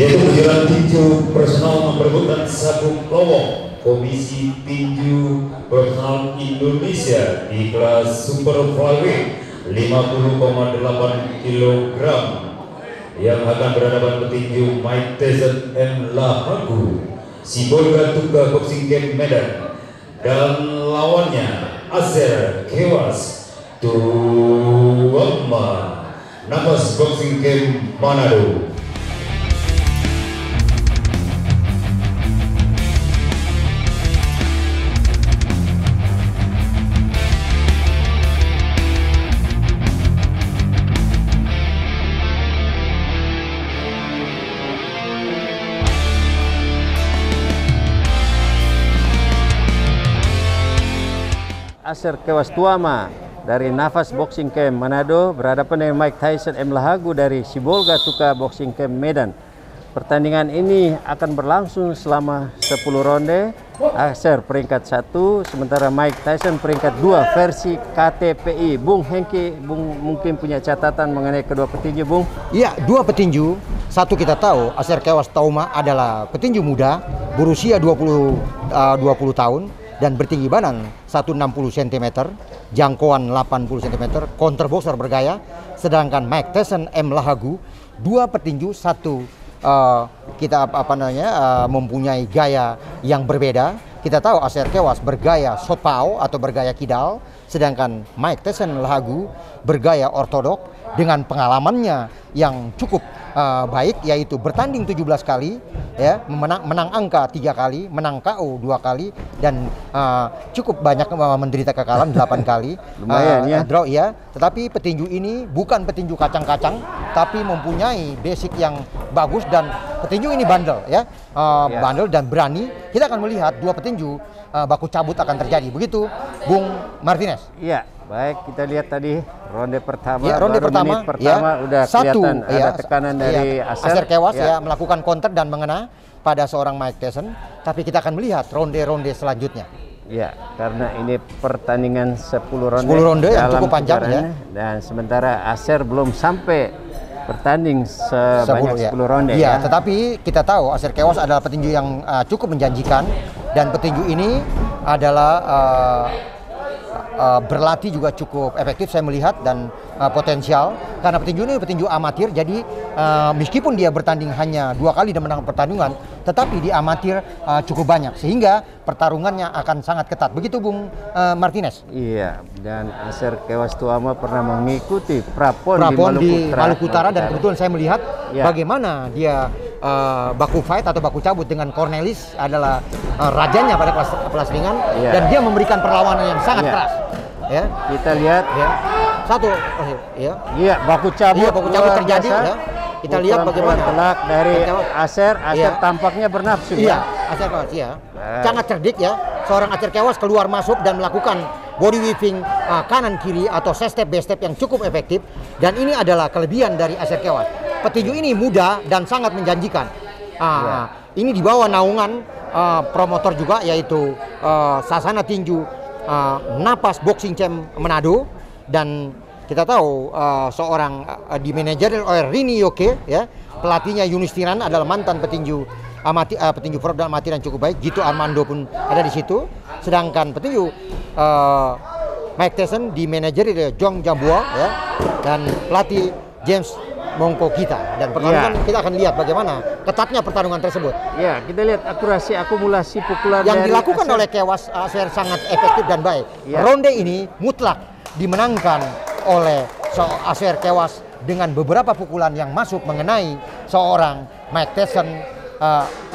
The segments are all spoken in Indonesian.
Yaitu kejuaraan tinju personal memperebutkan sabuk lowong Komisi Tinju Personal Indonesia di kelas Super Flyweight 50,8 kg yang akan berhadapan petinju Mike Tyson M. Lahagu, Sibolga Tuka Boxing Camp Medan, dan lawannya Azer Kewas Tuama Napas Boxing Camp Manado. Azer Kewas Tuama dari Nafas Boxing Camp Manado berhadapan dengan Mike Tyson M. Lahagu dari Sibolga Tuka Boxing Camp Medan. Pertandingan ini akan berlangsung selama 10 ronde. Azer peringkat 1, sementara Mike Tyson peringkat 2 versi KTPI. Bung Hengki, Bung mungkin punya catatan mengenai kedua petinju, Bung? Iya, dua petinju. Satu kita tahu, Azer Kewas Tuama adalah petinju muda berusia 20 tahun dan bertinggi badan 160 cm, jangkauan 80 cm, counterboxer bergaya. Sedangkan Mike Tyson M. Lahagu, dua petinju, satu mempunyai gaya yang berbeda. Kita tahu Azer Kewas bergaya southpaw atau bergaya kidal, sedangkan Mike Tyson Lahagu bergaya ortodok dengan pengalamannya yang cukup baik, yaitu bertanding 17 kali, ya, menang angka 3 kali, menang KO 2 kali, dan cukup banyak menderita kekalahan 8 kali. Lumayan ya. Draw ya. Tetapi petinju ini bukan petinju kacang-kacang, tapi mempunyai basic yang bagus, dan petinju ini bandel ya. Bandel dan berani. Kita akan melihat dua petinju baku cabut akan terjadi. Begitu Bung Martinez. Iya. Baik, kita lihat tadi ronde pertama. Ya, ronde pertama, udah kelihatan ada tekanan dari Azer Kewas ya, melakukan counter dan mengena pada seorang Mike Tyson. Tapi kita akan melihat ronde-ronde selanjutnya. Ya, karena ini pertandingan 10 ronde. 10 ronde yang cukup panjang ya. Dan sementara Azer belum sampai bertanding sebanyak 10 ronde ya. Tetapi kita tahu Azer Kewas adalah petinju yang cukup menjanjikan, dan petinju ini adalah berlatih juga cukup efektif saya melihat, dan potensial karena petinju ini petinju amatir. Jadi meskipun dia bertanding hanya 2 kali dan menang pertandingan, tetapi di amatir cukup banyak, sehingga pertarungannya akan sangat ketat. Begitu Bung Martinez. Iya, dan Azer Kewas Tuama pernah mengikuti prapon di Maluku Utara, dan kebetulan saya melihat bagaimana dia baku fight atau baku cabut dengan Cornelis, adalah rajanya pada kelas ringan, dan dia memberikan perlawanan yang sangat keras. Ya, kita lihat satu, baku cabut terjadi. Ya. Kita lihat bagaimana telak dari Azer tampaknya bernafsu. Azer Kewas sangat cerdik ya. Seorang Azer Kewas keluar masuk dan melakukan body whipping kanan kiri atau step by step yang cukup efektif, dan ini adalah kelebihan dari Azer Kewas. Petinju ini muda dan sangat menjanjikan. Ini di bawah naungan promotor juga, yaitu Sasana Tinju Napas Boxing Camp Manado, dan kita tahu seorang di manajer oleh Rini Yoke ya, pelatihnya Yunistiran adalah mantan petinju petinju pro dan amatir yang cukup baik. Gito Armando pun ada di situ. Sedangkan petinju Mike Tyson di manajer Jong Jambua ya, dan pelatih James Mongko kita, dan pertarungan kita akan lihat bagaimana ketatnya pertarungan tersebut. Ya, kita lihat akurasi akumulasi pukulan yang dilakukan oleh Kewas Azer sangat efektif dan baik. Ronde ini mutlak dimenangkan oleh Azer Kewas dengan beberapa pukulan yang masuk mengenai seorang Mike Tyson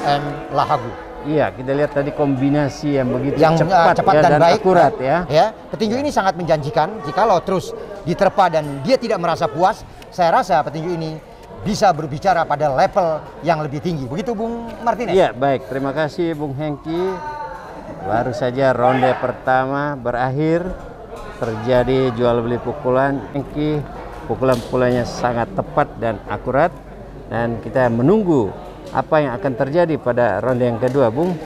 M. Lahagu. Iya, kita lihat tadi kombinasi yang begitu cepat dan baik, akurat ya. Petinju ini sangat menjanjikan. Jikalau terus diterpa dan dia tidak merasa puas, saya rasa petinju ini bisa berbicara pada level yang lebih tinggi. Begitu Bung Martinez. Iya, baik. Terima kasih Bung Hengki. Baru saja ronde pertama berakhir, terjadi jual beli pukulan. Hengki, pukulan-pukulannya sangat tepat dan akurat, dan kita menunggu apa yang akan terjadi pada ronde yang kedua, Bung.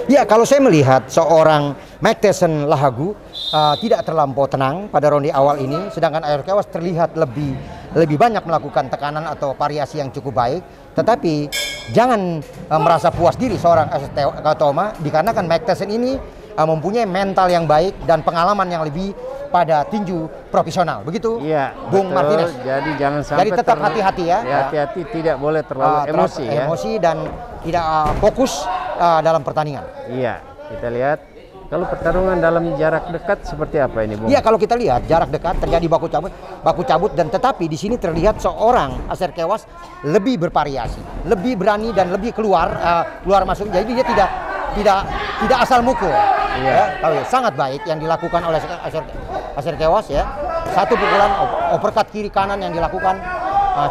Ya, kalau saya melihat seorang Mike Tyson Lahagu tidak terlampau tenang pada ronde awal ini, sedangkan Azer Kewas terlihat lebih lebih banyak melakukan tekanan atau variasi yang cukup baik. Tetapi jangan merasa puas diri seorang Acer Toma, dikarenakan Mike Tyson ini mempunyai mental yang baik dan pengalaman yang lebih pada tinju profesional. Begitu, Iya, Bung betul. Martinez. Jadi jangan sampai Jadi tetap hati-hati ya. Hati-hati, tidak boleh terlalu emosi ya. Emosi dan tidak fokus dalam pertandingan. Iya, kita lihat kalau pertarungan dalam jarak dekat seperti apa ini, Bung? Iya, kalau kita lihat jarak dekat terjadi baku cabut dan tetapi di sini terlihat seorang Acer Kewas lebih bervariasi, lebih berani dan lebih keluar masuk. Jadi dia tidak asal mukul. Iya. Ya, tahu ya, sangat baik yang dilakukan oleh Acer Kewas ya. Satu pukulan uppercut kiri kanan yang dilakukan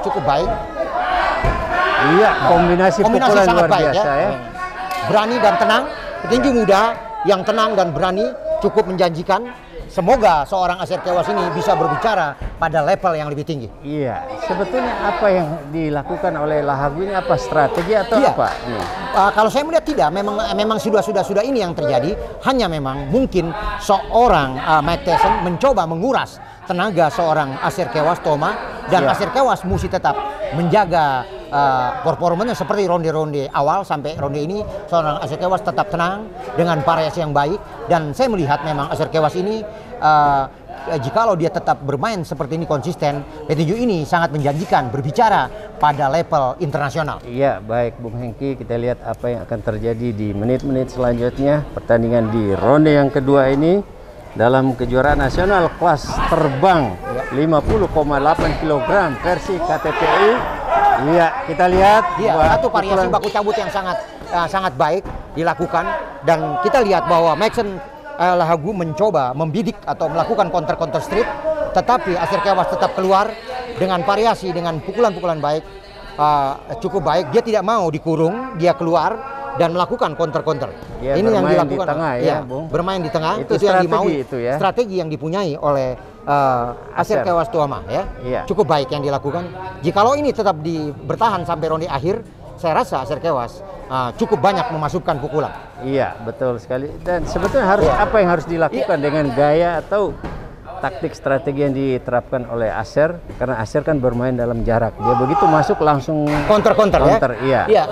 cukup baik. Iya, kombinasi pukulan sangat luar baik biasa ya. Berani dan tenang, petinju muda yang tenang dan berani, cukup menjanjikan. Semoga seorang Acer Kewas ini bisa berbicara pada level yang lebih tinggi. Iya, sebetulnya apa yang dilakukan oleh Lahagu ini, apa strategi atau Iya. apa? Ini. Kalau saya melihat tidak, memang sudah ini yang terjadi. Hanya memang mungkin seorang Mike Tyson mencoba menguras tenaga seorang Acer Kewas Toma, dan Iya. Acer Kewas mesti tetap menjaga performanya seperti ronde-ronde awal sampai ronde ini. Seorang Acer Kewas tetap tenang dengan variasi yang baik, dan saya melihat memang Acer Kewas ini jikalau dia tetap bermain seperti ini konsisten, petinju ini sangat menjanjikan berbicara pada level internasional. Iya, baik Bung Hengki, kita lihat apa yang akan terjadi di menit-menit selanjutnya. Pertandingan di ronde yang kedua ini dalam kejuaraan nasional kelas terbang 50,8 kg versi KTPI. Iya, kita lihat satu variasi baku cabut yang sangat baik dilakukan, dan kita lihat bahwa Maxen Lahagu mencoba membidik atau melakukan counter street, tetapi Acer Kewas tetap keluar dengan variasi, dengan pukulan-pukulan baik, cukup baik. Dia tidak mau dikurung, dia keluar dan melakukan counter. Ini yang dilakukan di tengah, ya, Bung. Bermain di tengah, Itu yang strategi dimaui, itu ya. strategi yang dipunyai oleh Acer Kewas Toma ya. Iya. Cukup baik yang dilakukan. Jikalau ini tetap bertahan sampai ronde akhir, saya rasa Acer Kewas cukup banyak memasukkan pukulan. Iya, betul sekali. Dan sebetulnya apa yang harus dilakukan dengan gaya atau taktik strategi yang diterapkan oleh Acer, karena Acer kan bermain dalam jarak. Dia begitu masuk langsung counter ya. Iya,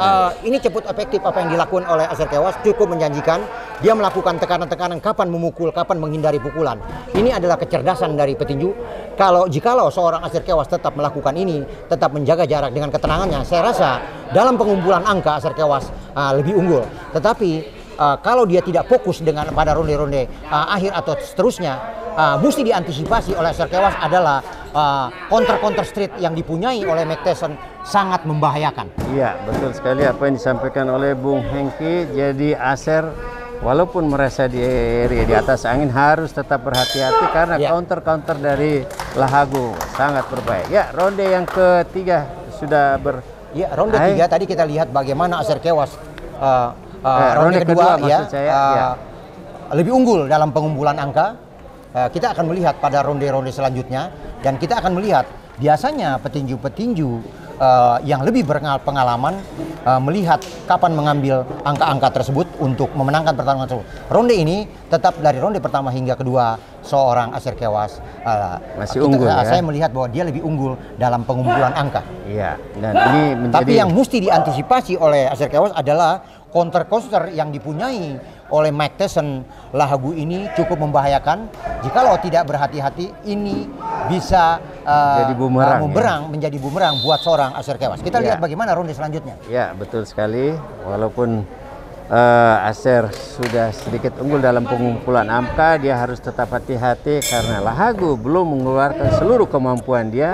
ini cepat efektif apa yang dilakukan oleh Acer Kewas, cukup menjanjikan. Dia melakukan tekanan-tekanan kapan memukul, kapan menghindari pukulan. Ini adalah kecerdasan dari petinju. Jikalau seorang Acer Kewas tetap melakukan ini, tetap menjaga jarak dengan ketenangannya, saya rasa dalam pengumpulan angka Acer Kewas lebih unggul. Tetapi kalau dia tidak fokus pada ronde-ronde akhir atau seterusnya, mesti diantisipasi oleh Acer Kewas adalah counter street yang dipunyai oleh Mike Tyson sangat membahayakan. Iya, betul sekali apa yang disampaikan oleh Bung Hengki. Jadi Acer walaupun merasa di atas angin harus tetap berhati-hati karena counter dari Lahagu sangat berbahaya. Ya, ronde yang ketiga sudah Ya, ronde ketiga tadi kita lihat bagaimana Acer Kewas ronde kedua maksud saya, lebih unggul dalam pengumpulan angka. Kita akan melihat pada ronde-ronde selanjutnya, dan kita akan melihat biasanya petinju-petinju yang lebih berpengalaman melihat kapan mengambil angka-angka tersebut untuk memenangkan pertarungan tersebut. Ronde ini tetap dari ronde pertama hingga kedua seorang Acer Kewas masih unggul ya. Saya melihat bahwa dia lebih unggul dalam pengumpulan angka. Iya, dan ini menjadi. Tapi yang mesti diantisipasi oleh Acer Kewas adalah counter yang dipunyai oleh Mike Tyson Lahagu ini cukup membahayakan. Jikalau tidak berhati-hati, ini bisa jadi bumerang, menjadi bumerang buat seorang Acer Kewas. Kita lihat bagaimana ronde selanjutnya. Ya, betul sekali. Walaupun Acer sudah sedikit unggul dalam pengumpulan angka, dia harus tetap hati-hati karena Lahagu belum mengeluarkan seluruh kemampuan dia.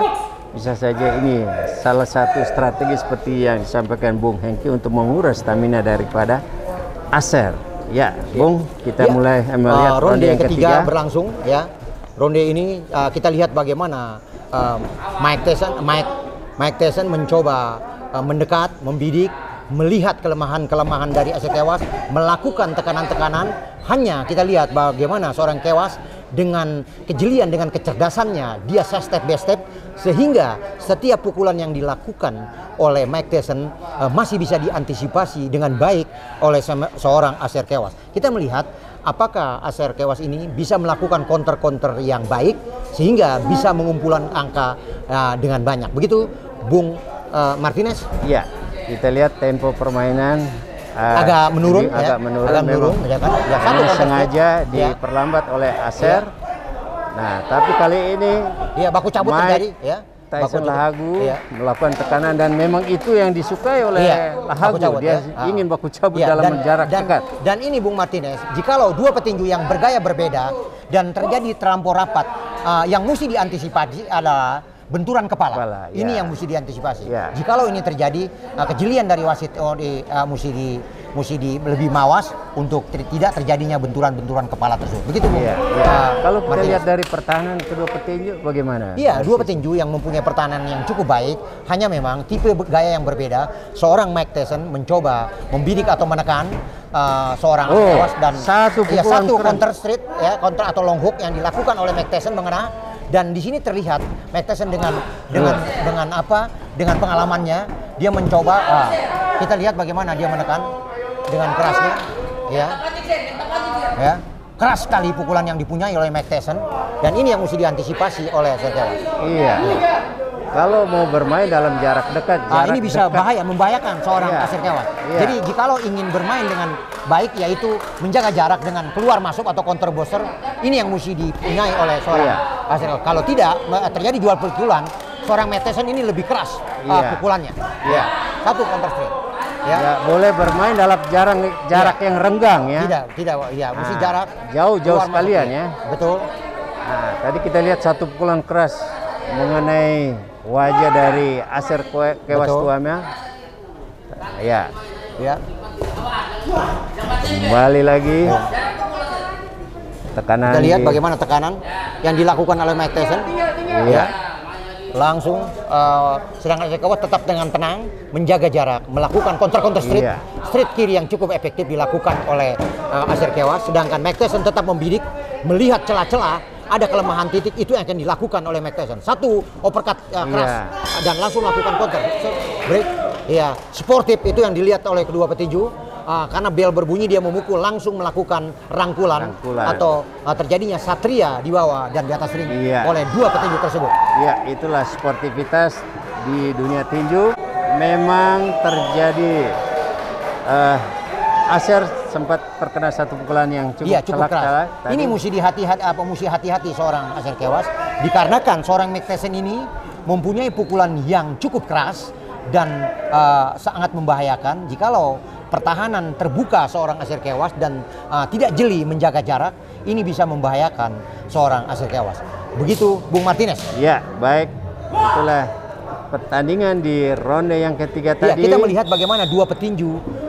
Bisa saja ini salah satu strategi seperti yang disampaikan Bung Hengki untuk menguras stamina daripada Acer. Ya, Bung, kita mulai melihat ronde yang ketiga berlangsung ya. Ronde ini kita lihat bagaimana Mike Tyson mencoba mendekat, membidik, melihat kelemahan-kelemahan dari Acer Kewas, melakukan tekanan-tekanan. Hanya kita lihat bagaimana seorang Kewas dengan kejelian, dengan kecerdasannya, dia step by step sehingga setiap pukulan yang dilakukan oleh Mike Tyson masih bisa diantisipasi dengan baik oleh seorang Aser Kewas. Kita melihat apakah Aser Kewas ini bisa melakukan counter-counter yang baik sehingga bisa mengumpulkan angka dengan banyak. Begitu Bung Martinez? Ya, kita lihat tempo permainan agak menurun, agak menurun, ya kan? Ya, memang sengaja diperlambat oleh Aser. Nah, tapi kali ini dia baku cabut terjadi, ya. Tyson Lahagu melakukan tekanan dan memang itu yang disukai oleh Lahagu. Cabut, dia ingin baku cabut dalam jarak dekat. Dan ini Bung Martinez, jikalau dua petinju yang bergaya berbeda dan terjadi terlampau rapat, yang mesti diantisipasi adalah benturan kepala. Ini yang mesti diantisipasi. Jikalau ini terjadi, kejelian dari wasit mesti lebih mawas untuk tidak terjadinya benturan-benturan kepala tersebut. Begitu Bung. Kalau kita lihat dari pertahanan kedua petinju bagaimana? Iya, dua petinju yang mempunyai pertahanan yang cukup baik, hanya memang tipe gaya yang berbeda. Seorang Mike Tyson mencoba membidik atau menekan seorang Kewas dan satu counter straight, counter atau long hook yang dilakukan oleh Mike Tyson mengena. Dan di sini terlihat Mike Tyson dengan pengalamannya dia mencoba. Kita lihat bagaimana dia menekan dengan kerasnya, keras sekali pukulan yang dipunyai oleh Mike Tyson, dan ini yang mesti diantisipasi oleh Aser Kewas. Iya. Kalau mau bermain dalam jarak dekat, ini bisa membahayakan seorang Aser Kewas. Jadi jikalau ingin bermain dengan baik, yaitu menjaga jarak dengan keluar masuk atau counter booster, ini yang mesti dipunyai oleh seorang Aser Kewas. Kalau tidak terjadi jual pukulan, seorang Mike Tyson ini lebih keras pukulannya. Satu counter straight. Boleh bermain dalam jarak yang renggang ya. Tidak, mesti jarak jauh sekalian ya. Betul. Nah, tadi kita lihat satu pukulan keras mengenai wajah dari Aser Kewas Tuama. Kembali lagi. Tekanan. Kita lihat bagaimana tekanan yang dilakukan oleh Mike Tyson. Langsung sedangkan Aser Kewas tetap dengan tenang menjaga jarak, melakukan counter straight kiri yang cukup efektif dilakukan oleh Aser Kewas, sedangkan Mike Tyson tetap membidik, melihat celah-celah ada kelemahan titik, itu yang akan dilakukan oleh Mike Tyson. Satu uppercut keras dan langsung melakukan counter break. Sportif itu yang dilihat oleh kedua petinju. Karena bel berbunyi dia memukul, langsung melakukan rangkulan. Atau terjadinya satria di bawah dan di atas ring oleh dua petinju tersebut. Itulah sportivitas di dunia tinju. Memang terjadi Aser sempat terkena satu pukulan yang cukup keras. Ini mesti hati-hati seorang Aser Kewas, dikarenakan seorang Mike Tyson ini mempunyai pukulan yang cukup keras dan sangat membahayakan. Jikalau pertahanan terbuka seorang Aser Kewas dan tidak jeli menjaga jarak, ini bisa membahayakan seorang Aser Kewas. Begitu Bung Martinez. Baik. Itulah pertandingan di ronde yang ketiga tadi. Kita melihat bagaimana dua petinju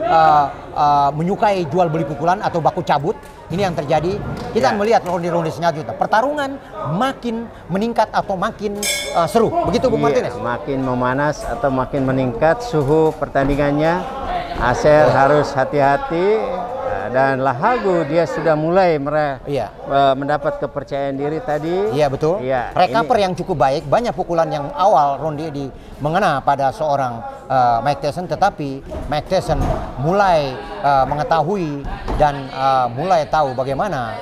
menyukai jual beli pukulan atau baku cabut. Ini yang terjadi. Kita melihat ronde-ronde selanjutnya. Pertarungan makin meningkat atau makin seru. Begitu Bung Martinez. Makin memanas atau makin meningkat suhu pertandingannya. Aser harus hati-hati, dan Lahagu dia sudah mulai mendapat kepercayaan diri tadi. Betul. Recover yang cukup baik, banyak pukulan yang awal ronde mengena pada seorang Mike Tyson, tetapi Mike Tyson mulai mengetahui dan mulai tahu bagaimana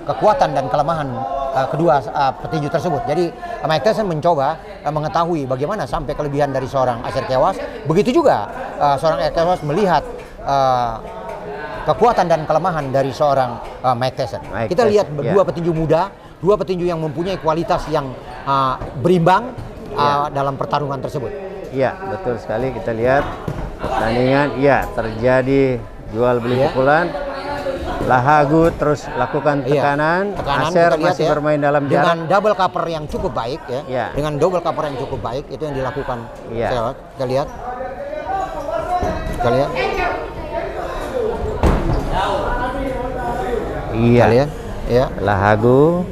kekuatan dan kelemahan kedua petinju tersebut. Jadi Mike Tyson mencoba mengetahui bagaimana sampai kelebihan dari seorang Aser Kewas. Begitu juga seorang Aser Kewas melihat kekuatan dan kelemahan dari seorang Mike Tyson. Kita lihat dua petinju muda, dua petinju yang mempunyai kualitas yang berimbang dalam pertarungan tersebut. Betul sekali. Kita lihat pertandingan, terjadi jual beli pukulan. Lahagu terus lakukan tekanan. Aser masih bermain dalam jarak. Dengan double cover yang cukup baik Dengan double cover yang cukup baik itu yang dilakukan. Kita lihat. Lahagu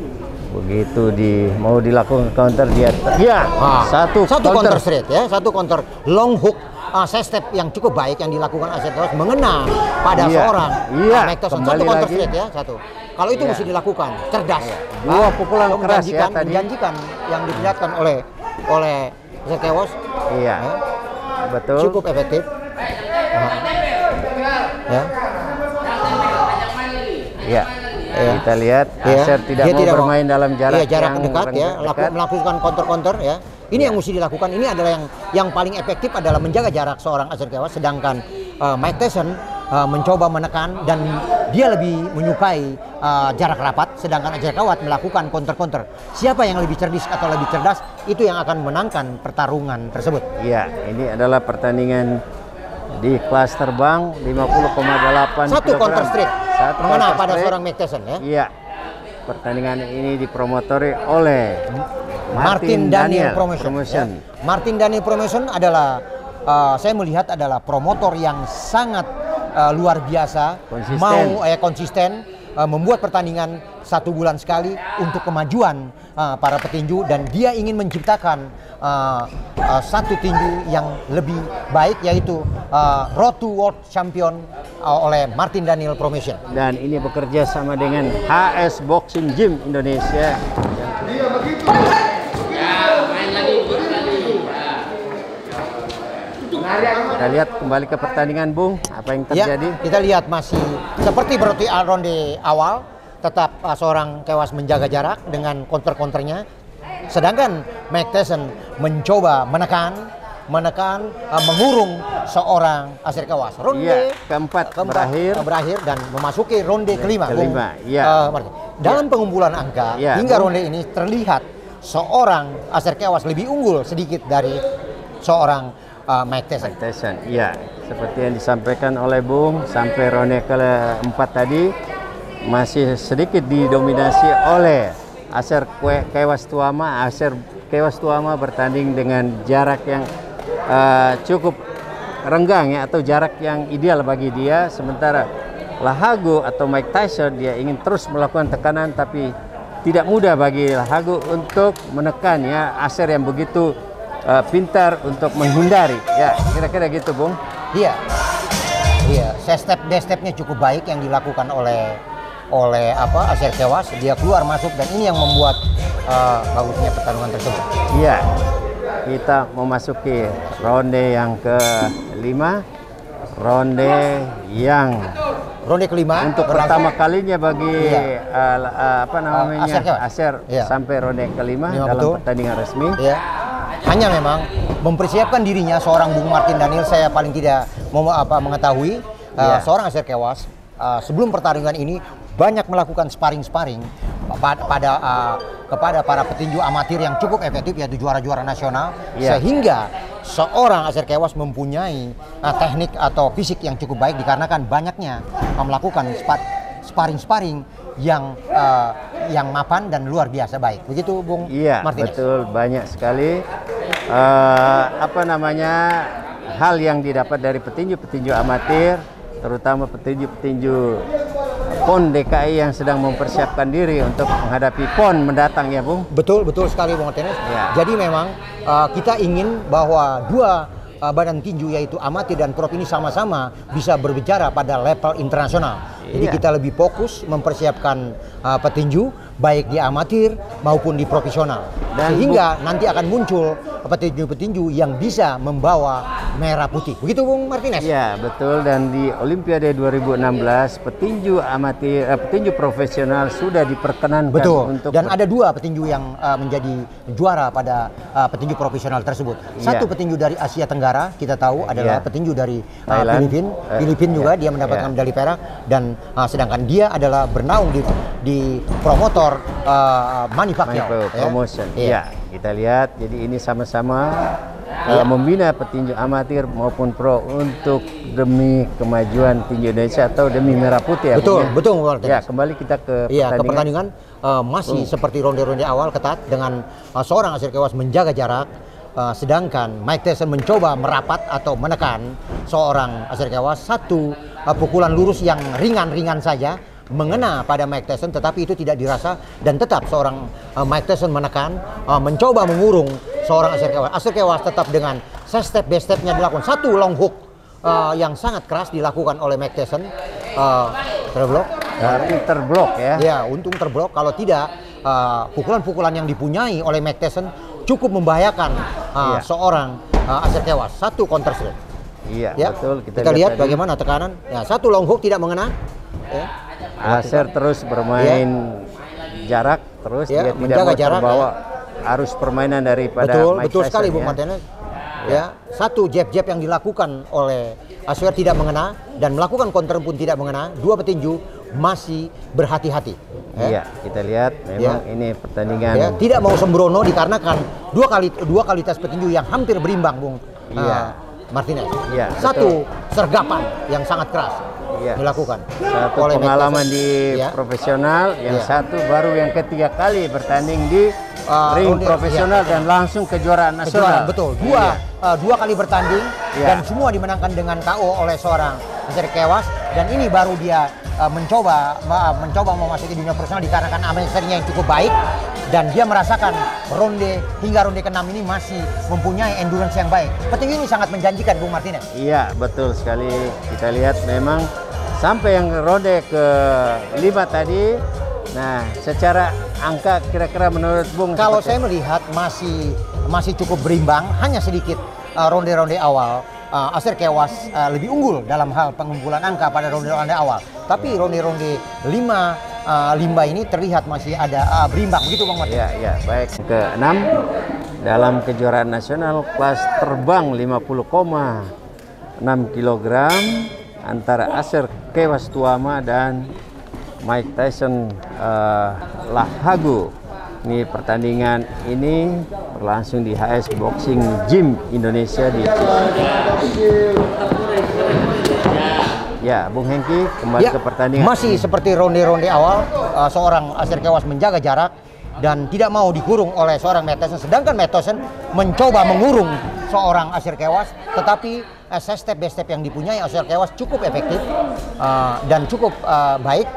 begitu mau dilakukan counter dia. Satu counter straight satu counter long hook side step yang cukup baik yang dilakukan Acer Kewas mengena pada Iya. seorang Iya, Mike Tyson. kembali Satu counter lagi. straight ya, satu. Kalau itu Iya. mesti dilakukan, cerdas. Dua pukulan keras ya tadi. Menjanjikan yang diperlihatkan oleh Acer Kewas. Iya. Ya, Betul. cukup efektif. Ya. Iya. Ya. Kita lihat Ya, Acer tidak dia mau bermain dalam jarak, iya, jarak yang dekat ya, dekat. melakukan counter ya. Ini yang mesti dilakukan. Ini adalah yang paling efektif adalah menjaga jarak seorang Acer Kewas, sedangkan Mike Tyson mencoba menekan dan dia lebih menyukai jarak rapat, sedangkan Acer Kewas melakukan counter. Siapa yang lebih cerdas atau lebih cerdas itu yang akan menangkan pertarungan tersebut. Iya, ini adalah pertandingan di kelas terbang 50,8 Satu kilogram. counter straight Satu mengena counter pada straight. seorang Mike Tyson ya. Iya. Pertandingan ini dipromotori oleh Martin Daniel Promotion. Promotion. Ya. Martin Daniel Promotion adalah saya melihat adalah promotor yang sangat luar biasa, Konsisten. konsisten, membuat pertandingan 1 bulan sekali untuk kemajuan para petinju, dan dia ingin menciptakan satu tinju yang lebih baik, yaitu Road to World Champion oleh Martin Daniel Promotion. Dan ini bekerja sama dengan HS Boxing Gym Indonesia. Kita lihat kembali ke pertandingan, Bung. Apa yang terjadi? Ya, kita lihat masih seperti ronde awal, tetap seorang Kewas menjaga jarak dengan counter-counternya. Sedangkan Mike Tyson mencoba menekan, mengurung seorang Acer Kewas. Ronde Iya, keempat berakhir dan memasuki ronde kelima. Iya. Dalam pengumpulan angka Iya, hingga Bung. ronde ini terlihat seorang Acer Kewas lebih unggul sedikit dari seorang Mike Tyson. Mike Tyson, iya. Seperti yang disampaikan oleh Bung, sampai ronde keempat tadi masih sedikit didominasi oleh Acer Kewas Tuama. Acer Kewas Tuama bertanding dengan jarak yang cukup renggang ya, atau jarak yang ideal bagi dia. Sementara Lahagu atau Mike Tyson dia ingin terus melakukan tekanan, tapi tidak mudah bagi Lahagu untuk menekan ya Acer yang begitu pintar untuk menghindari ya, kira-kira gitu, Bung. Iya, stepnya cukup baik yang dilakukan oleh Acer Kewas. Dia keluar masuk dan ini yang membuat bagusnya pertarungan tersebut. Iya, kita memasuki ronde yang ke-5, ronde kelima untuk pertama kalinya bagi Acer Iya. sampai ronde ke-5 Iya, dalam betul. pertandingan resmi. Ya, hanya memang mempersiapkan dirinya seorang Bung Martin Daniel. Saya paling tidak mengetahui seorang Acer Kewas sebelum pertarungan ini banyak melakukan sparring kepada para petinju amatir yang cukup efektif, yaitu juara-juara nasional, sehingga seorang Acer Kewas mempunyai teknik atau fisik yang cukup baik dikarenakan banyaknya melakukan sparring yang mapan dan luar biasa baik. Begitu, Bung Martinez? Betul, banyak sekali hal yang didapat dari petinju-petinju amatir, terutama petinju-petinju PON DKI yang sedang mempersiapkan diri untuk menghadapi PON mendatang ya, Bung. Betul sekali, Bung Martinez. Ya. Jadi memang kita ingin bahwa dua badan tinju yaitu amatir dan pro ini sama-sama bisa berbicara pada level internasional. Jadi kita lebih fokus mempersiapkan petinju baik di amatir maupun di profesional. Dan sehingga nanti akan muncul petinju-petinju yang bisa membawa merah putih. Begitu, Bung Martinez? Iya, betul. Dan di Olimpiade 2016 petinju amatir, petinju profesional sudah diperkenankan. Betul. Untuk dan ada 2 petinju yang menjadi juara pada petinju profesional tersebut. Satu petinju dari Asia Tenggara, kita tahu adalah petinju dari Filipina juga, dia mendapatkan medali perak, dan sedangkan dia adalah bernaung di promotor Manny Pacquiao Promotion. Iya, kita lihat. Jadi ini sama-sama membina petinju amatir maupun pro untuk demi kemajuan tinju Indonesia atau demi merah putih. Betul. Ya, kembali kita ke pertandingan. Masih seperti ronde-ronde awal ketat dengan seorang Acer Kewas menjaga jarak. Sedangkan Mike Tyson mencoba merapat atau menekan seorang Acer Kewas. Satu pukulan lurus yang ringan-ringan saja mengena pada Mike Tyson, tetapi itu tidak dirasa dan tetap seorang Mike Tyson menekan, mencoba mengurung seorang Aser Kewas. Aser Kewas tetap dengan side step, base stepnya dilakukan. Satu long hook yang sangat keras dilakukan oleh Mike Tyson. Terblok. Berarti terblok ya. Ya, untung terblok. Kalau tidak, pukulan-pukulan yang dipunyai oleh Mike Tyson cukup membahayakan seorang Aser Kewas. Satu counter straight. Iya, Ya, betul. kita lihat bagaimana tekanan. Ya, satu long hook tidak mengena. Ya. Aser terus bermain jarak, terus Ya, dia tidak menjaga mau jarak, terbawa arus permainan daripada Betul, Mike betul Tyson, sekali Bung ya. Martinez. Ya, satu jab-jab yang dilakukan oleh Aser tidak mengena dan melakukan counter pun tidak mengena. Dua petinju masih berhati-hati. Iya, kita lihat memang ini pertandingan. Ya, tidak mau sembrono dikarenakan dua kualitas petinju yang hampir berimbang, Bung Martinez. Iya, satu sergapan yang sangat keras dilakukan. Satu oleh pengalaman Mike di Tyson. profesional, yang Ya. satu baru yang ketiga kali bertanding di ring ronde, profesional dan langsung kejuaraan nasional. Kejuaraan, betul. Dua kali bertanding Iya. dan semua dimenangkan dengan KO oleh seorang Aser Kewas, dan ini baru dia mencoba memasuki dunia profesional dikarenakan amatirnya yang cukup baik, dan dia merasakan hingga ronde ke-6 ini masih mempunyai endurance yang baik. Petinju ini sangat menjanjikan, Bung Martinez. Iya, betul sekali. Kita lihat memang sampai yang ronde ke-5 tadi. Nah, secara angka kira-kira menurut Bung, Kalau seperti- saya melihat masih cukup berimbang, hanya sedikit ronde-ronde awal Aser Kewas lebih unggul dalam hal pengumpulan angka pada ronde-ronde awal. Tapi ronde-ronde 5 ini terlihat masih ada berimbang, begitu Bang Martin? Ya, baik. Ke-6 dalam kejuaraan nasional kelas terbang 50,6 kg antara Aser Kewas Tuama dan Mike Tyson Lahagu. Ini pertandingan ini berlangsung di HS Boxing Gym Indonesia di Ya, Bung Hengki kembali ke pertandingan. Masih seperti ronde-ronde awal, seorang Aser Kewas menjaga jarak dan tidak mau dikurung oleh seorang Mike Tyson. Sedangkan Mike Tyson mencoba mengurung seorang Aser Kewas, tetapi step by step yang dipunyai Aser Kewas cukup efektif dan cukup baik.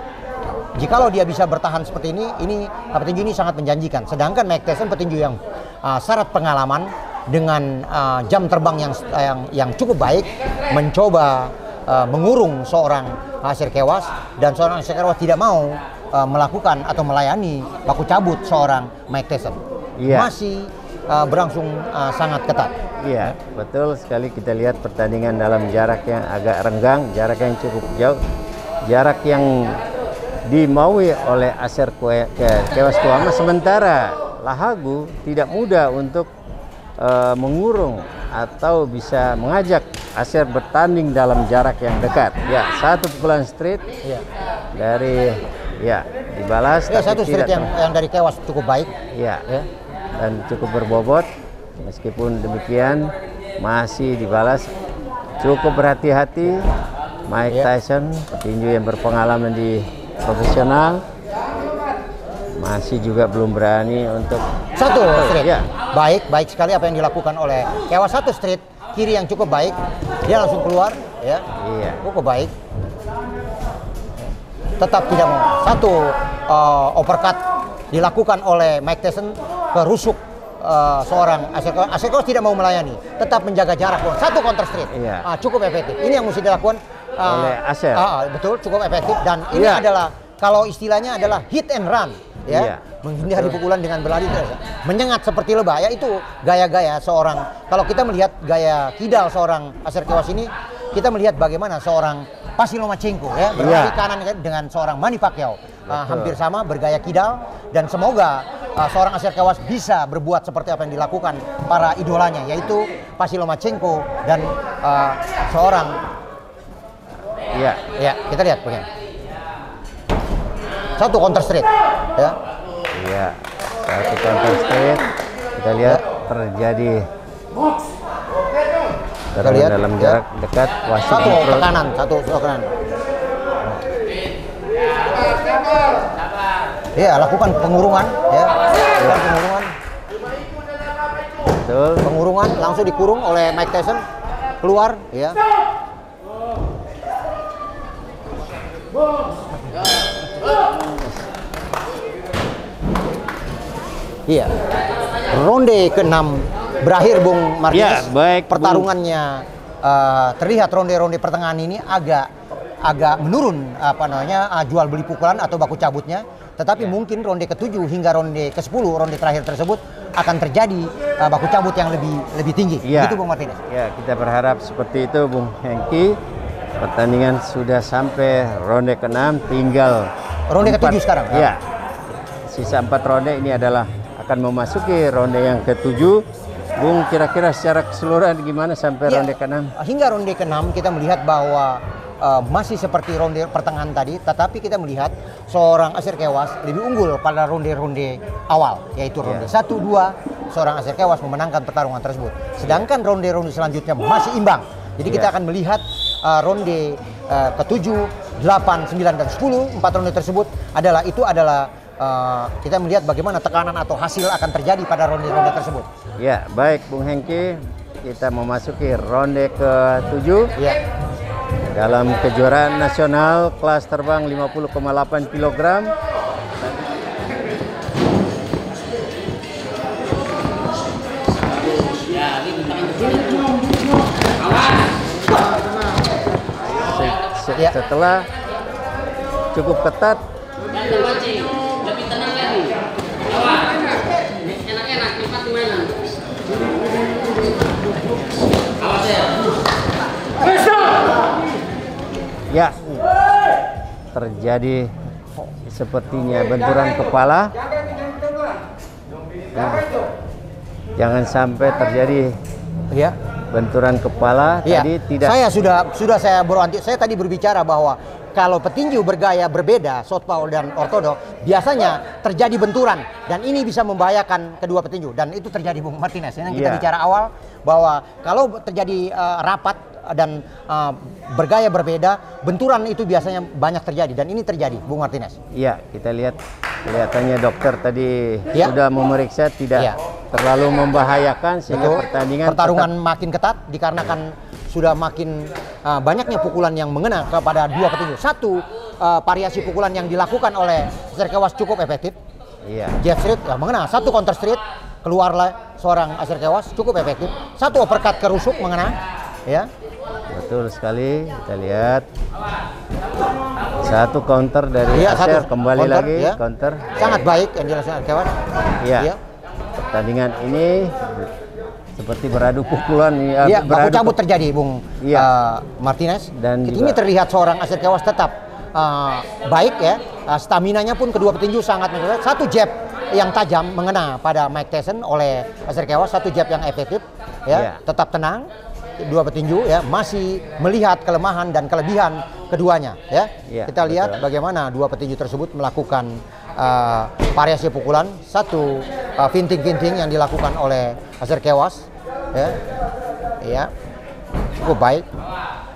Jikalau dia bisa bertahan seperti ini petinju ini sangat menjanjikan. Sedangkan Mike Tyson petinju yang syarat pengalaman dengan jam terbang yang cukup baik, mencoba mengurung seorang Aser Kewas, dan seorang Aser Kewas tidak mau melakukan atau melayani baku cabut seorang Mike Tyson. Iya. Masih berlangsung sangat ketat. Iya, betul sekali. Kita lihat pertandingan dalam jarak yang agak renggang, jarak yang cukup jauh, jarak yang dimaui oleh Aser Kewas Tuama, sementara Lahagu tidak mudah untuk mengurung atau bisa mengajak Aser bertanding dalam jarak yang dekat. Ya, satu pukulan straight dari dibalas. Ya, tapi satu straight tidak yang dari Kewas cukup baik. Ya, dan cukup berbobot. Meskipun demikian masih dibalas. Cukup berhati-hati Mike Tyson, petinju yang berpengalaman di profesional, masih juga belum berani untuk Satu straight. Ya. Baik sekali apa yang dilakukan oleh Kewas. Satu straight kiri yang cukup baik. Dia langsung keluar, ya. Iya. Cukup baik. Tetap tidak mau. Satu uppercut dilakukan oleh Mike Tyson ke rusuk seorang Aser Kewas. Aser Kewas tidak mau melayani, tetap menjaga jarak. Satu counter straight. Iya. Cukup efektif. Ini yang mesti dilakukan oleh Aser. Betul, cukup efektif, dan ini Iya. adalah, kalau istilahnya adalah hit and run, ya. Iya. Menghindari pukulan dengan berlari, menyengat seperti lebah. Ya, itu gaya-gaya seorang. Kalau kita melihat gaya kidal seorang Aser Kewas ini, kita melihat bagaimana seorang Vasily Lomachenko, ya, berlari kanan dengan seorang Manny Pacquiao. Hampir sama, bergaya kidal, dan semoga seorang Aser Kewas bisa berbuat seperti apa yang dilakukan para idolanya, yaitu Vasily Lomachenko dan seorang. Ya, kita lihat begini. Satu counter straight, ya. Iya, satu counter straight. Kita lihat terjadi dalam jarak dekat. Wasit Satu kontrol. tekanan, satu tekanan. Ya, lakukan pengurungan, ya. Lakukan pengurungan. Betul. Pengurungan langsung dikurung oleh Mike Tyson. Keluar, ya. Iya. ronde ke-6 berakhir, Bung Martinez. Ya, baik, pertarungannya terlihat ronde-ronde pertengahan ini agak menurun jual beli pukulan atau baku cabutnya. Tetapi mungkin ronde ke-7 hingga ronde ke-10, ronde terakhir tersebut akan terjadi baku cabut yang lebih tinggi. Ya. Gitu, Bung Martinez. Ya, kita berharap seperti itu, Bung Hengki. Pertandingan sudah sampai ronde ke-6, tinggal Ronde ke-7 sekarang. Ya. Sisa 4 ronde ini adalah akan memasuki ronde yang ke-7. Bung, kira-kira secara keseluruhan gimana sampai ronde ke-6? Hingga ronde ke-6 kita melihat bahwa masih seperti ronde pertengahan tadi, tetapi kita melihat seorang Aser Kewas lebih unggul pada ronde-ronde awal, yaitu ronde 1-2, seorang Aser Kewas memenangkan pertarungan tersebut. Sedangkan ronde-ronde selanjutnya masih imbang. Jadi kita akan melihat ronde ke-7, 8, 9, dan 10, 4 ronde tersebut adalah kita melihat bagaimana tekanan atau hasil akan terjadi pada ronde-ronde tersebut. Ya, baik Bung Hengki, kita memasuki ronde ke-7. Ya. Dalam kejuaraan nasional kelas terbang 50,8 kg. Setelah cukup ketat, lebih tenang lagi. Awas, enak-enak, cepat mainan. Awas ya. ya terjadi sepertinya benturan kepala. Ya. Jangan sampai terjadi Ya. benturan kepala. Ya. Tadi tidak. Saya sudah saya saya tadi berbicara bahwa kalau petinju bergaya berbeda, southpaw dan ortodok, biasanya terjadi benturan dan ini bisa membahayakan kedua petinju, dan itu terjadi, Bung Martinez. Yang kita bicara awal bahwa kalau terjadi rapat dan bergaya berbeda, benturan itu biasanya banyak terjadi, dan ini terjadi, Bung Martinez. Iya, kita lihat kelihatannya dokter tadi sudah memeriksa tidak terlalu membahayakan sehingga pertarungan makin ketat dikarenakan sudah makin banyaknya pukulan yang mengena kepada dua petinju. Satu, variasi pukulan yang dilakukan oleh Aser Kewas cukup efektif. Iya. Jab straight mengena, satu counter straight keluarlah seorang Aser Kewas cukup efektif. Satu uppercut ke rusuk mengena, ya. Betul sekali, kita lihat satu counter dari Aser, kembali counter, lagi counter. Sangat baik yang dilakukan Kewas. Iya. Pertandingan ini seperti beradu pukulan, baku cabut terjadi, Bung Martinez. Dan ini terlihat seorang Aser Kewas tetap baik ya, staminanya pun kedua petinju sangat menonjol. Satu jab yang tajam mengena pada Mike Tyson oleh Aser Kewas, satu jab yang efektif ya. Tetap tenang, dua petinju ya masih melihat kelemahan dan kelebihan keduanya ya. Kita lihat bagaimana dua petinju tersebut melakukan variasi pukulan. Satu finting yang dilakukan oleh Aser Kewas ya cukup baik.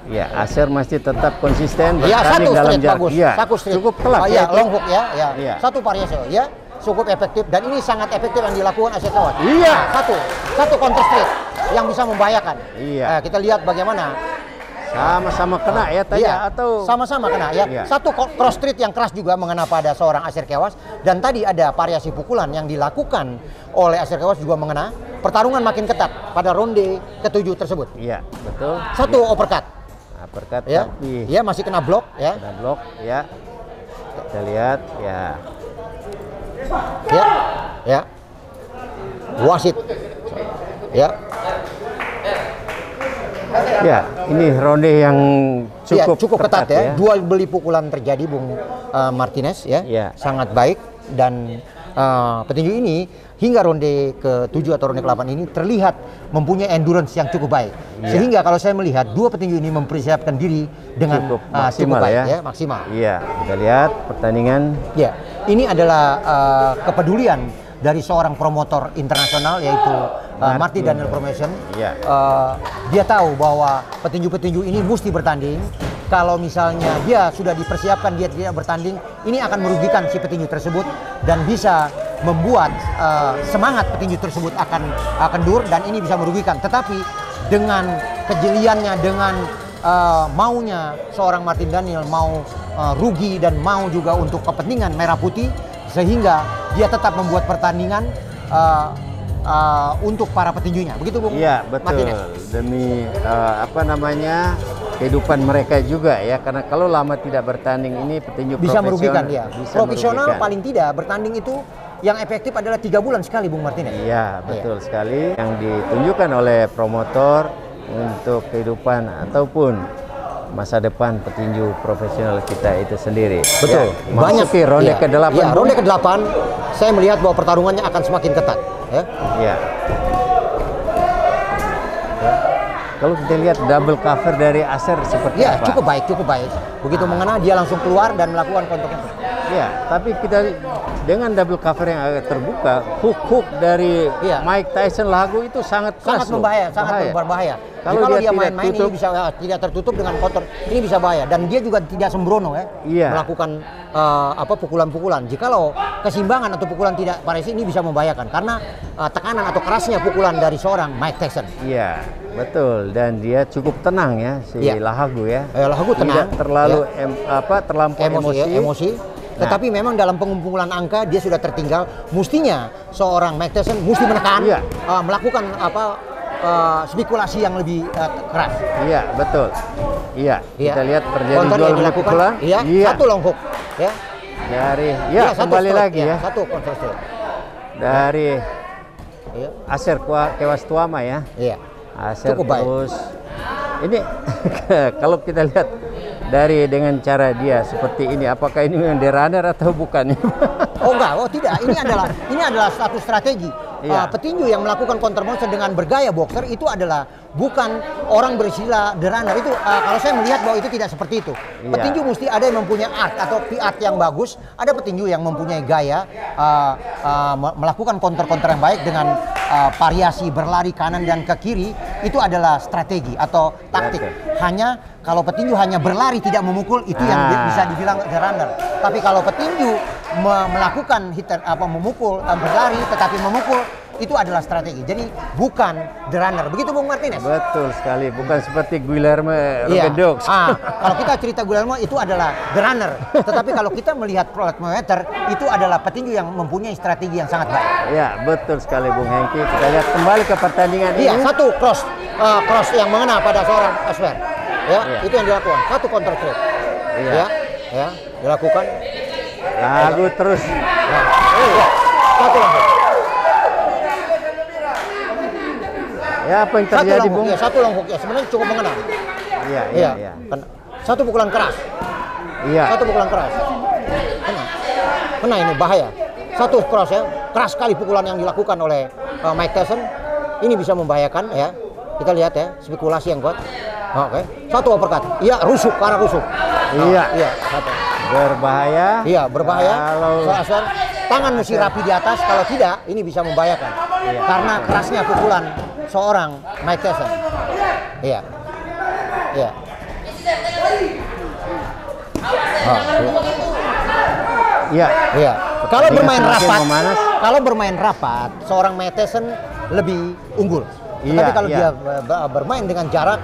Ya, Aser masih tetap konsisten bertanding dalam jarak. Bagus. Cukup telak long hook ya. Satu variasi ya cukup efektif, dan ini sangat efektif yang dilakukan Aser Kewas. Satu counter straight yang bisa membahayakan. Kita lihat bagaimana sama-sama kena ya tadi atau sama-sama kena ya. Satu cross street yang keras juga mengena pada seorang Aser Kewas, dan tadi ada variasi pukulan yang dilakukan oleh Aser Kewas juga mengena. Pertarungan makin ketat pada ronde ke-7 tersebut. Iya, betul. Satu uppercut ya. Tapi masih kena blok ya. Kena blok ya. Kita lihat ya. Wasit ya. Ya, ini ronde yang cukup ketat ya. Dual beli pukulan terjadi, Bung Martinez ya. Sangat baik, dan petinju ini hingga ronde ke-7 atau ronde ke-8 ini terlihat mempunyai endurance yang cukup baik. Sehingga kalau saya melihat dua petinju ini mempersiapkan diri dengan cukup baik maksimal. Iya, kita lihat pertandingan. Ya, ini adalah kepedulian dari seorang promotor internasional yaitu Marty Daniel Promotion. Dia tahu bahwa petinju-petinju ini mesti bertanding. Kalau misalnya dia sudah dipersiapkan dia tidak bertanding, ini akan merugikan si petinju tersebut dan bisa membuat semangat petinju tersebut akan kendur, dan ini bisa merugikan. Tetapi dengan kejeliannya, dengan maunya seorang Martin Daniel mau rugi dan mau juga untuk kepentingan merah putih, sehingga dia tetap membuat pertandingan untuk para petinjunya. Begitu Bung Iya, betul. Martinez? Demi kehidupan mereka juga ya, karena kalau lama tidak bertanding ini petinju Bisa profesional merugikan ya. bisa Profesional merugikan. paling tidak bertanding itu yang efektif adalah 3 bulan sekali Bung Martinez. Iya, betul sekali. Yang ditunjukkan oleh promotor untuk kehidupan ataupun masa depan petinju profesional kita itu sendiri. Betul. Ya, memasuki ronde ke-8. Ya, ronde ke-8 saya melihat bahwa pertarungannya akan semakin ketat. Ya. Ya. Kalau kita lihat double cover dari Acer seperti Ya, apa? cukup baik. Begitu mengena dia langsung keluar dan melakukan kontak. Ya, tapi kita dengan double cover yang agak terbuka, hook dari Iya. Mike Tyson Lagu itu sangat keras Sangat membahaya, sangat berbahaya. Kalau dia main-main ini bisa tidak tertutup dengan counter, ini bisa bahaya dan dia juga tidak sembrono ya. Iya. Melakukan pukulan-pukulan. Jikalau keseimbangan atau pukulan tidak parisi ini bisa membahayakan karena tekanan atau kerasnya pukulan dari seorang Mike Tyson. Iya, betul, dan dia cukup tenang ya si Iya. Lahagu ya. Lahagu tenang, tidak terlalu ya. terlampau emosi. Tetapi memang dalam pengumpulan angka dia sudah tertinggal. Mestinya seorang Mike Tyson mesti menekan, Iya. melakukan spekulasi yang lebih keras. Iya, betul. Iya, kita lihat terjadi Counter jual yang beli dilakukan, pukulan. iya, satu long hook, ya. Dari Satu kembali stroke, lagi ya. Satu counter stroke. Dari Iya. Acer Kewastuama ya. Iya. Acer Cukup baik. terus ini kalau kita lihat dari dengan cara dia seperti ini, apakah ini memang derunner atau bukan? Oh enggak, tidak. Ini adalah satu strategi. Iya. Petinju yang melakukan counter monster dengan bergaya boxer itu adalah bukan orang bersila the runner. Itu kalau saya melihat bahwa itu tidak seperti itu. Iya. Petinju mesti ada yang mempunyai art atau art yang bagus. Ada petinju yang mempunyai gaya melakukan counter-counter yang baik dengan variasi berlari kanan dan ke kiri. Itu adalah strategi atau taktik. Betul. Hanya kalau petinju hanya berlari tidak memukul itu yang bisa dibilang the runner. Tapi kalau petinju melakukan memukul berlari tetapi memukul itu adalah strategi. Jadi bukan the runner. Begitu Bung Martinez? Betul sekali, bukan seperti Guillermo Iya. Robedox. Kalau kita cerita Guillermo itu adalah the runner. Tetapi kalau kita melihat Floyd Mayweather itu adalah petinju yang mempunyai strategi yang sangat baik. Ya, betul sekali Bung Hengki. Kita lihat kembali ke pertandingan Iya, ini. satu cross yang mengena pada seorang Asper. Ya, Iya. itu yang dilakukan. Satu counter straight. Iya. Ya, dilakukan. Lagu terus. Satu langsung. Ya, apa yang terjadi Bung? Satu long hook ya, sebenarnya cukup mengena. Iya. Satu pukulan keras. Iya. Satu pukulan keras. Kena ini bahaya. Satu cross ya, keras sekali pukulan yang dilakukan oleh Mike Tyson. Ini bisa membahayakan ya. Kita lihat ya, spekulasi yang kuat. Oke. Satu uppercut. Iya, rusuk, ke arah rusuk. Iya, satu. Berbahaya. Iya, berbahaya. Kalau Tangan mesti rapi di atas, kalau tidak ini bisa membahayakan. Iya. Karena kerasnya pukulan seorang Mike Tyson. Iya. Iya. Iya. Iya. Kalau bermain semakin rapat, memanas. kalau bermain rapat, seorang Mike Tyson lebih unggul. Iya, Tapi kalau iya. dia bermain dengan jarak,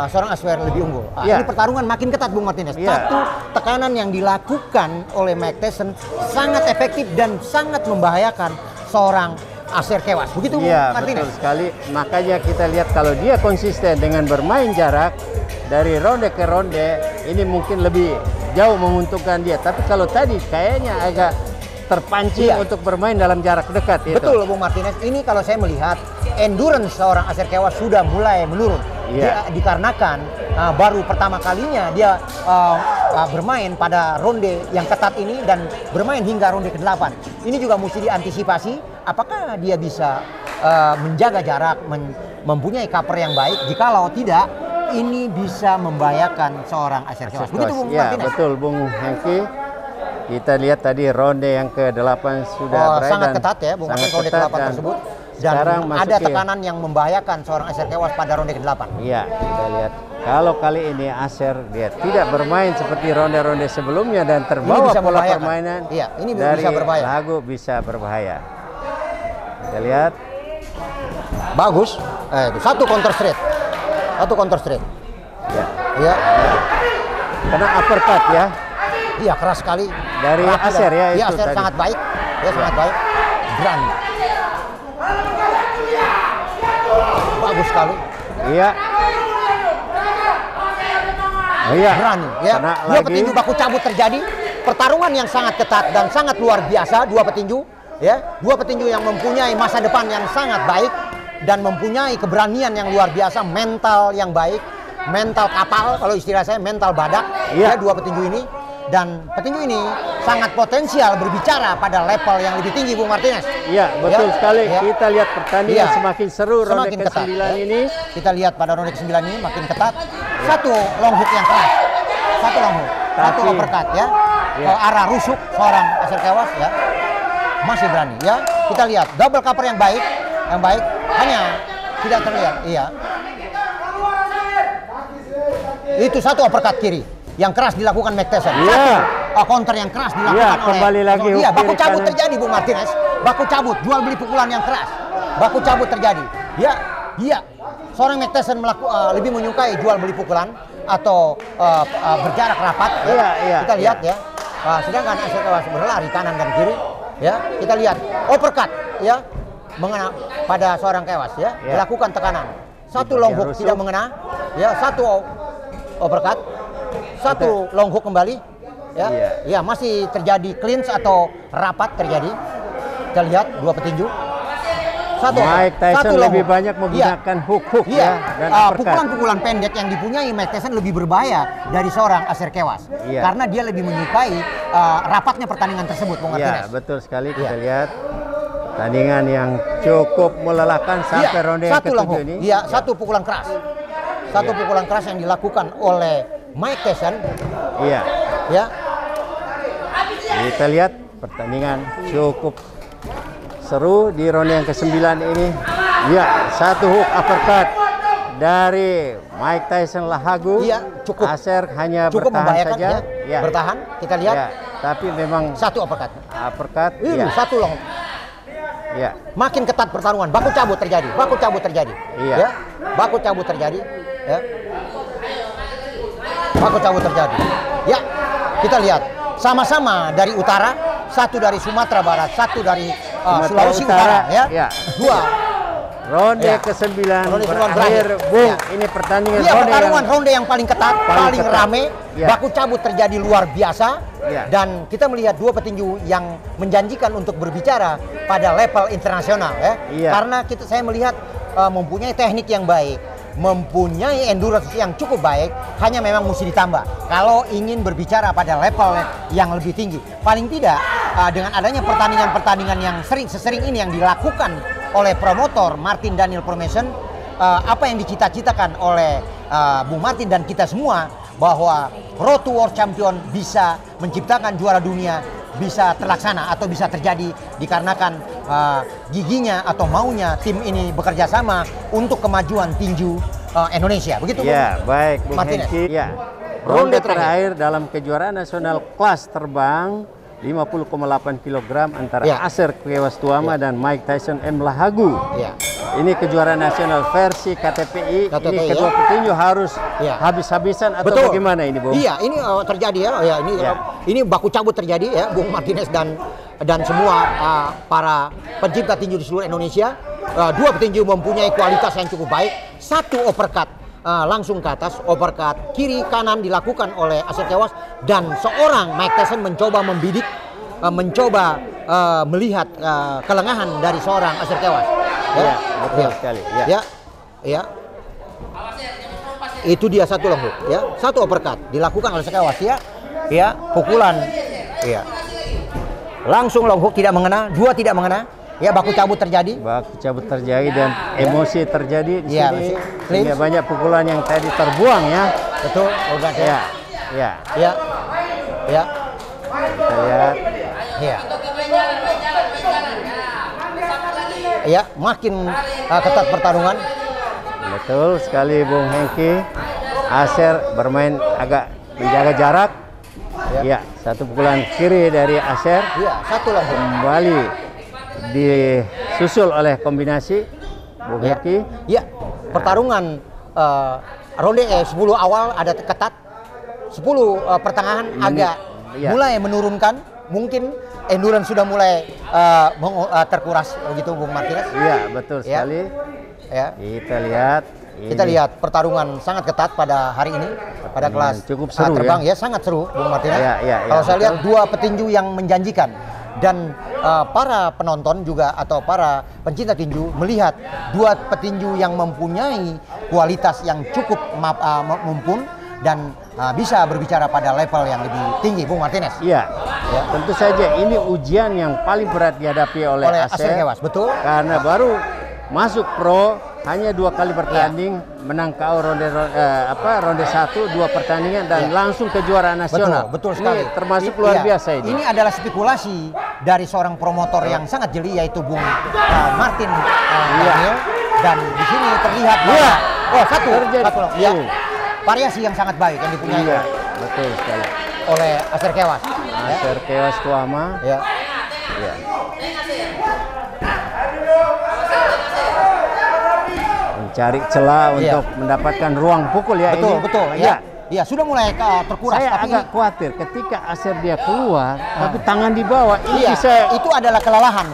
seorang Asper lebih unggul. Iya. Ini pertarungan makin ketat, Bung Martinez. Iya. Satu, tekanan yang dilakukan oleh Mike Tyson sangat efektif dan sangat membahayakan seorang Acer Kewas. Begitu, Bung Iya, Martinez? betul sekali. Makanya kita lihat kalau dia konsisten dengan bermain jarak dari ronde ke ronde, ini mungkin lebih jauh menguntungkan dia. Tapi kalau tadi kayaknya agak terpancing Iya. untuk bermain dalam jarak dekat itu. Betul, Bung Martinez. Ini kalau saya melihat endurance seorang Acer Kewas sudah mulai menurun. Iya. Dikarenakan baru pertama kalinya dia bermain pada ronde yang ketat ini dan bermain hingga ronde ke-8. Ini juga mesti diantisipasi apakah dia bisa menjaga jarak, mempunyai cover yang baik. Jikalau tidak, ini bisa membahayakan seorang Acer Kewas. Begitu, Bung Ya, Martinez? betul Bung Hengki. Kita lihat tadi ronde yang ke-8 sudah berakhir sangat dan ketat ya, Bung Martinez, ronde ketat ke-8 dan tersebut. Dan sekarang ada masuk ke- tekanan yang membahayakan seorang Acer Kewas pada ronde ke-8. Iya, kita lihat. Kalau kali ini Acer dia tidak bermain seperti ronde-ronde sebelumnya dan terbawa bisa pola membahayakan. permainan. Iya, ini dari bisa berbahaya. Lagu bisa berbahaya. Kita lihat. Bagus. Itu satu counter straight. Satu counter straight. Ya. Iya. Kena uppercut ya. Iya, keras sekali. Dari Rapi Acer dan- ya Iya, itu Acer tadi. sangat baik. Dia sangat baik. Berani. bagus sekali. Iya. Oh, iya. Berani ya. Dua petinju baku cabut terjadi. Pertarungan yang sangat ketat dan sangat luar biasa, dua petinju ya. Dua petinju yang mempunyai masa depan yang sangat baik dan mempunyai keberanian yang luar biasa, mental yang baik, mental kapal kalau istilah saya, mental badak. Iya. Ya, dua petinju ini. Dan petinju ini sangat potensial berbicara pada level yang lebih tinggi, Bung Martinez. Iya, betul Ya, sekali. ya. Kita lihat pertandingan Iya. semakin seru ronde Semakin ketat, ke-9 ya. ini. Kita lihat pada ronde ke-9 ini makin ketat. Satu long hook yang keras. Satu long hook. Satu Tapi- uppercut ya. Iya. Ke arah rusuk seorang Aser Kewas ya. Masih berani ya. Kita lihat double cover yang baik. Yang baik hanya tidak terlihat. Iya. Itu satu uppercut kiri yang keras dilakukan Mike Tyson. Iya. Satu counter yang keras dilakukan Iya, oleh kembali lagi hook Iya, baku kiri cabut kanan. terjadi, Bung Martinez. Baku cabut, jual beli pukulan yang keras. Baku cabut terjadi. Ya, iya. Seorang Mike Tyson lebih menyukai jual beli pukulan atau berjarak rapat. Ya. Iya, iya, Kita lihat iya. ya. Sedangkan Aser Kewas berlari kanan dan kiri. Ya, kita lihat uppercut ya mengena pada seorang Kewas ya. Iya. Dilakukan tekanan. Satu Di long bagian hook rusuk. tidak mengena. Ya, satu uppercut. Satu long hook kembali. Ya, Iya. ya masih terjadi clinch atau rapat terjadi. Kita lihat dua petinju. Satu Mike Tyson satu long lebih hook. banyak menggunakan hook-hook Iya. ya dan uppercut. Pukulan-pukulan pendek yang dipunyai Mike Tyson lebih berbahaya dari seorang Aser Kewas. Iya. Karena dia lebih menyukai rapatnya pertandingan tersebut, Bung Iya, Martinez. betul sekali. Kita Iya. lihat pertandingan yang cukup melelahkan sampai ronde yang satu long ke-7 hook. ini. Iya, satu pukulan keras. Satu Iya. pukulan keras yang dilakukan oleh Mike Tyson. Iya. Ya, Kita lihat pertandingan cukup seru di ronde yang ke-9 ini. Ya, satu hook uppercut dari Mike Tyson Lahagu. Iya, cukup. Aser hanya cukup bertahan membahayakan saja. ya. Bertahan. Kita lihat Ya, tapi memang satu uppercut. uppercut. Ini Ya, satu long. ya. Makin ketat pertarungan, baku cabut terjadi, baku cabut terjadi. Iya. Ya, baku cabut terjadi. Ya. Baku cabut terjadi. Ya, kita lihat sama-sama dari utara, satu dari Sumatera Barat, satu dari Sumatera Sulawesi Utara, Utara, ya. ya. Dua. Ronde Ya. ke-9 Ronde ke-9 berakhir, berakhir. Bung. Ya. Ini pertandingan Iya, ronde pertarungan yang ronde yang paling ketat, paling ketat. rame, Ya. baku cabut terjadi luar biasa. Ya. Dan kita melihat dua petinju yang menjanjikan untuk berbicara pada level internasional ya. Iya. Karena saya melihat mempunyai teknik yang baik, mempunyai endurance yang cukup baik, hanya memang mesti ditambah kalau ingin berbicara pada level yang lebih tinggi. Paling tidak dengan adanya pertandingan-pertandingan yang sesering ini yang dilakukan oleh promotor Martin Daniel Promotion, apa yang dicita-citakan oleh Bung Martin dan kita semua, bahwa Road to World Champion bisa menciptakan juara dunia bisa terlaksana atau bisa terjadi dikarenakan giginya atau maunya tim ini bekerja sama untuk kemajuan tinju Indonesia. Begitu, Ya, Bung baik Bung Martinez. Hengki. Ya. Ronde Ronde terakhir dalam kejuaraan nasional kelas terbang 50,8 kg antara Ya. Aser Kewas Tuama dan Mike Tyson M Lahagu. Ya. Ini kejuaraan nasional versi KTPI. KTPI, Ini ya. kedua petinju harus Ya. habis-habisan atau Betul. bagaimana ini, Bung? Iya, ini terjadi ya. Ya, Ya. ini baku cabut terjadi ya, Bung Martinez dan semua para pencipta tinju di seluruh Indonesia. Dua petinju mempunyai kualitas yang cukup baik. Satu uppercut langsung ke atas, uppercut kiri kanan dilakukan oleh Aser Kewas, dan seorang Mike Tyson mencoba membidik, mencoba melihat kelengahan dari seorang Aser Kewas. Ya, betul sekali. Ya. Ya, ya. Itu dia satu long hook, ya, satu uppercut dilakukan oleh Kewas, ya, ya, pukulan, ya, langsung long hook tidak mengena, dua tidak mengena, ya, baku cabut terjadi. Baku cabut terjadi dan emosi terjadi di Ya, sini. clinch. Sehingga banyak pukulan yang tadi terbuang ya. Betul, Olga, Ya, ya. ya, ya, Kita lihat. ya, ya, makin ketat pertarungan. Betul sekali Bung Hengki. Aser bermain agak menjaga jarak. Ya, satu pukulan kiri dari Aser. Ya, satu long hook. Kembali disusul oleh kombinasi Bung Ya, Hengki. ya, pertarungan ronde 10 awal ada ketat, 10 pertengahan agak ya. mulai menurunkan, mungkin endurance sudah mulai terkuras begitu, Bung Martinez. Iya, betul Ya. sekali. ya. Kita lihat Lihat pertarungan sangat ketat pada hari ini pada kelas cukup seru terbang ya, sangat seru Bung Martinez. Kalau saya betul. lihat dua petinju yang menjanjikan dan para penonton juga atau para pencinta tinju melihat dua petinju yang mempunyai kualitas yang cukup mumpun dan bisa berbicara pada level yang lebih tinggi, Bung Martinez. Iya, ya, tentu saja ini ujian yang paling berat dihadapi oleh Aser Kewas, betul. Karena baru masuk pro hanya 2 kali bertanding, menang KO ronde 1 2 pertandingan dan langsung kejuaraan nasional. Betul sekali. Ini termasuk luar biasa ini. Ini adalah spekulasi dari seorang promotor yang sangat jeli yaitu Bung Martin Daniel, dan di sini terlihat bahwa satu variasi yang sangat baik yang dipunyai betul sekali oleh Aser Kewas. Aser Kewas Tuama. Ya. Mencari celah untuk mendapatkan ruang pukul ya. Betul. Ya, sudah mulai terkuras. Saya tapi agak khawatir ketika Aser dia keluar, tapi tangan di bawah ini itu adalah kelelahan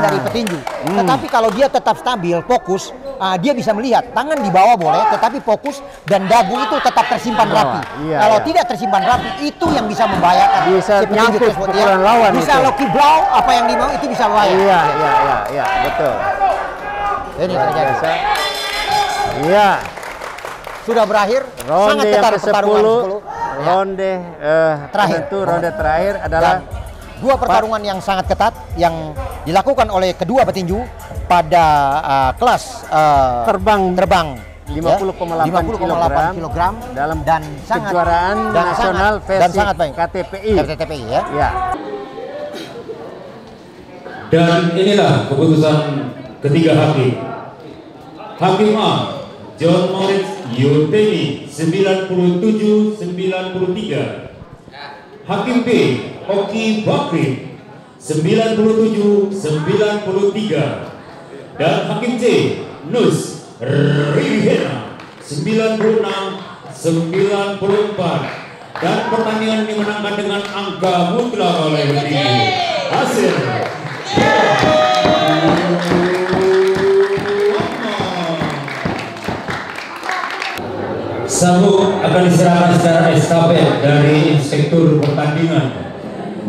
dari petinju. Tetapi kalau dia tetap stabil, fokus, dia bisa melihat tangan di bawah boleh, tetapi fokus dan dagu itu tetap tersimpan rapi. Kalau tidak tersimpan rapi, itu yang bisa membahayakan. Bisa si petinju nyangkut tersebut, pukulan lawan. Bisa Loki blow, apa yang dimau itu bisa bahaya. Iya, betul. Ini terjadi. Iya. Sudah berakhir, ronde sangat ketat pertarungan 10. Ronde ronde terakhir adalah dua pertarungan yang sangat ketat yang dilakukan oleh kedua petinju pada kelas terbang 50,8 kg dalam dan sangat kejuaraan nasional versi KTPI ya. Dan inilah keputusan ketiga hakim. Hakim A, John Moritz Yoteni 97-93. Hakim B, Oki Bakri 97-93. Dan Hakim C, Nus Rihena 96-94. Dan pertandingan dimenangkan dengan angka mutlak oleh Aser. Sabuk akan diserahkan secara estafet dari inspektur pertandingan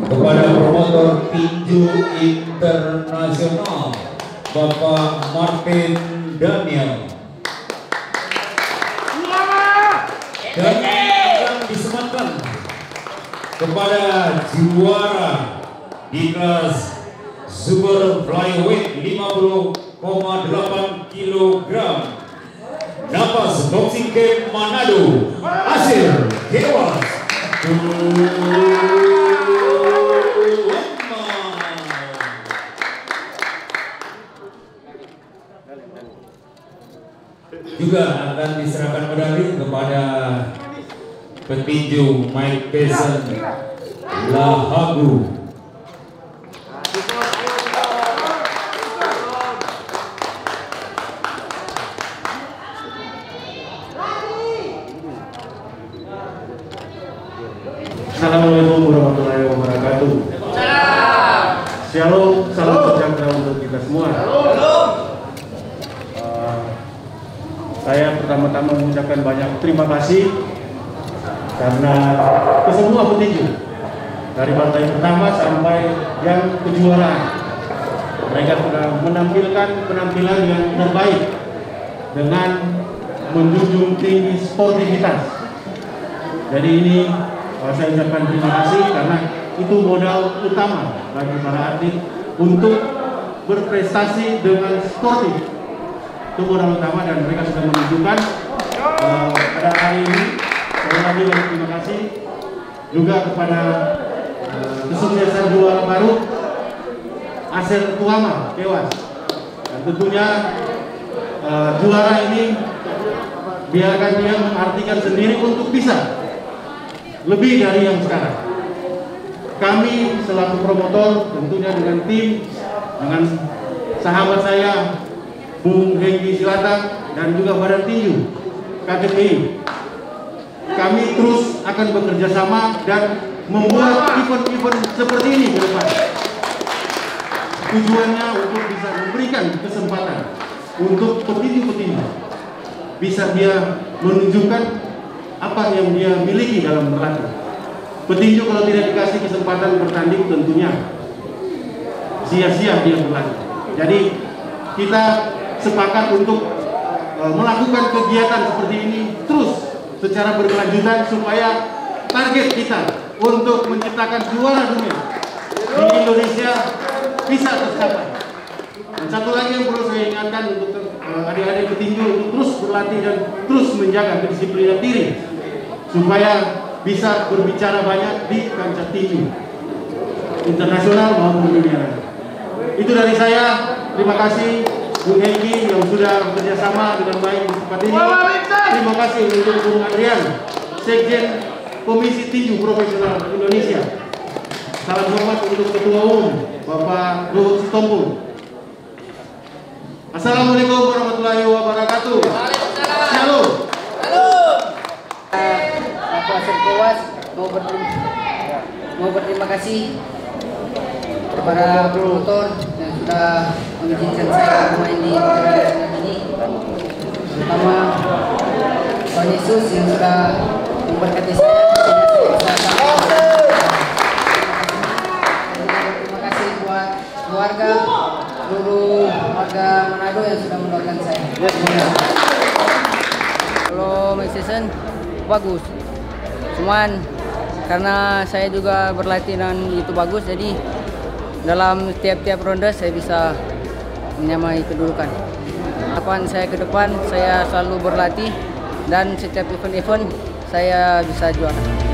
kepada promotor tinju internasional Bapak Martin Daniel, dan akan disematkan kepada juara di kelas super flyweight 50,8 kg Nafas Boxing Camp Manado, Aser Kewas. Juga akan diserahkan medali kepada petinju Mike Tyson Lahagu. Assalamualaikum warahmatullahi wabarakatuh. Shalom, salam sejahtera untuk kita semua. Saya pertama-tama mengucapkan banyak terima kasih karena ke semua petinju dari partai pertama sampai yang kejuaraan. Mereka sudah menampilkan penampilan yang terbaik dengan menjunjung tinggi sportivitas. Jadi ini saya ucapkan terima kasih karena itu modal utama bagi para atlet untuk berprestasi dengan sportif. Itu modal utama dan mereka sudah menunjukkan pada hari ini. Sekali lagi banyak terima kasih juga kepada kesuksesan juara baru Aser Tuama Kewas. Dan tentunya juara ini biarkan dia mengartikan sendiri untuk bisa lebih dari yang sekarang. Kami selaku promotor tentunya dengan tim, dengan sahabat saya Bung Hengki Silata dan juga Badan Tinju KTPI, kami terus akan bekerja sama dan membuat event-event seperti ini ke depan. Tujuannya untuk bisa memberikan kesempatan untuk petinju-petinju bisa dia menunjukkan apa yang dia miliki dalam berlatih. Petinju kalau tidak dikasih kesempatan bertanding tentunya sia-sia dia berlatih. Jadi kita sepakat untuk melakukan kegiatan seperti ini terus secara berkelanjutan supaya target kita untuk menciptakan juara dunia di Indonesia bisa tercapai. Dan satu lagi yang perlu saya ingatkan untuk adik-adik petinju untuk terus berlatih dan terus menjaga kedisiplinan diri supaya bisa berbicara banyak di kancah tinju internasional maupun dunia. Itu dari saya. Terima kasih Bung Hengki yang sudah bekerjasama dengan baik di tempat ini. Terima kasih untuk Bung Adrian, Sekjen Komisi Tinju Profesional Indonesia. Salam hormat untuk Ketua Umum Bapak Luhut Sitompul. Assalamualaikum warahmatullahi wabarakatuh. Shalom. Aku Asep Kewas mau berterima kasih kepada promotor yang sudah mengizinkan saya bermain di pertandingan ini, terutama Tuhan Yesus yang sudah memberkati saya sehingga saya bisa terima kasih buat keluarga, seluruh warga Manado yang sudah mendoakan saya. Kalau main season bagus, cuman karena saya juga berlatih dan itu bagus, jadi dalam tiap-tiap ronde saya bisa menyamai kedudukan. Harapan saya ke depan, saya selalu berlatih dan setiap event-event saya bisa juara.